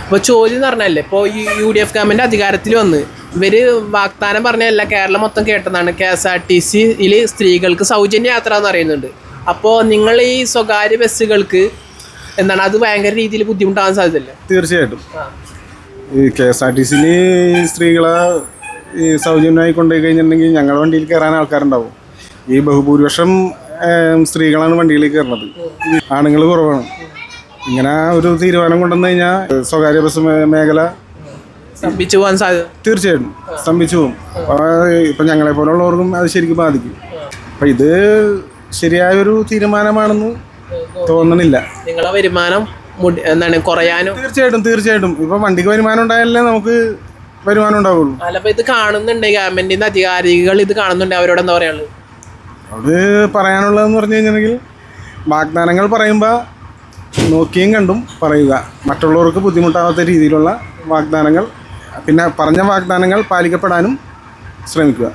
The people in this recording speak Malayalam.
അപ്പോൾ ചോദ്യം എന്ന് പറഞ്ഞല്ലേ, ഇപ്പോൾ ഈ UDF ഗവൺമെൻറ് അധികാരത്തിൽ വന്ന് ഇവർ വാഗ്ദാനം പറഞ്ഞല്ല കേരളം മൊത്തം കേട്ടതാണ്, KSRTCയിൽ സ്ത്രീകൾക്ക് സൗജന്യ യാത്ര എന്ന് പറയുന്നുണ്ട്. അപ്പോൾ നിങ്ങൾ ഈ സ്വകാര്യ ബസ്സുകൾക്ക് എന്താണ് അത് ഭയങ്കര രീതിയിൽ ബുദ്ധിമുട്ടാകാൻ സാധ്യതയില്ല? തീർച്ചയായിട്ടും ഈ KSRTCയിൽ സ്ത്രീകളെ ഈ സൗജന്യമായി കൊണ്ടുപോയി കഴിഞ്ഞിട്ടുണ്ടെങ്കിൽ ഞങ്ങളുടെ വണ്ടിയിൽ കയറാൻ ആൾക്കാരുണ്ടാവും. ഈ ബഹുഭൂരിപക്ഷം സ്ത്രീകളാണ് വണ്ടിയിൽ കയറുന്നത്, ആണുങ്ങൾ കുറവാണ്. ഇങ്ങനെ ഒരു തീരുമാനം കൊണ്ടുവന്നു കഴിഞ്ഞാൽ സ്വകാര്യ ബസ് മേഖല സ്തംഭിച്ചു പോകാൻ സാധ്യത തീർച്ചയായിട്ടും സ്തംഭിച്ചു പോകും. ഇപ്പം ഞങ്ങളെ പോലുള്ളവർക്കും അത് ശരിക്കും ബാധിക്കും. അപ്പം ഇത് ശരിയായൊരു തീരുമാനമാണെന്ന് തോന്നണില്ല. നിങ്ങളെ വരുമാനം എന്താണ് കുറയാനോ? തീർച്ചയായിട്ടും ഇപ്പം വണ്ടിക്ക് വരുമാനം ഉണ്ടായാലേ നമുക്ക് വരുമാനം ഉണ്ടാവുള്ളൂ. അല്ല, അപ്പോൾ ഇത് കാണുന്നുണ്ട് ഗവൺമെൻറ്റിൻ്റെ അധികാരികൾ, ഇത് കാണുന്നുണ്ട്, അവരോട് എന്താ പറയാനുള്ളത്? അത് പറയാനുള്ളതെന്ന് പറഞ്ഞു കഴിഞ്ഞിട്ടുണ്ടെങ്കിൽ വാഗ്ദാനങ്ങൾ പറയുമ്പോൾ നോക്കിയും കണ്ടും പറയുക, മറ്റുള്ളവർക്ക് ബുദ്ധിമുട്ടാവാത്ത രീതിയിലുള്ള വാഗ്ദാനങ്ങൾ, പിന്നെ പറഞ്ഞ വാഗ്ദാനങ്ങൾ പാലിക്കപ്പെടാനും ശ്രമിക്കുക.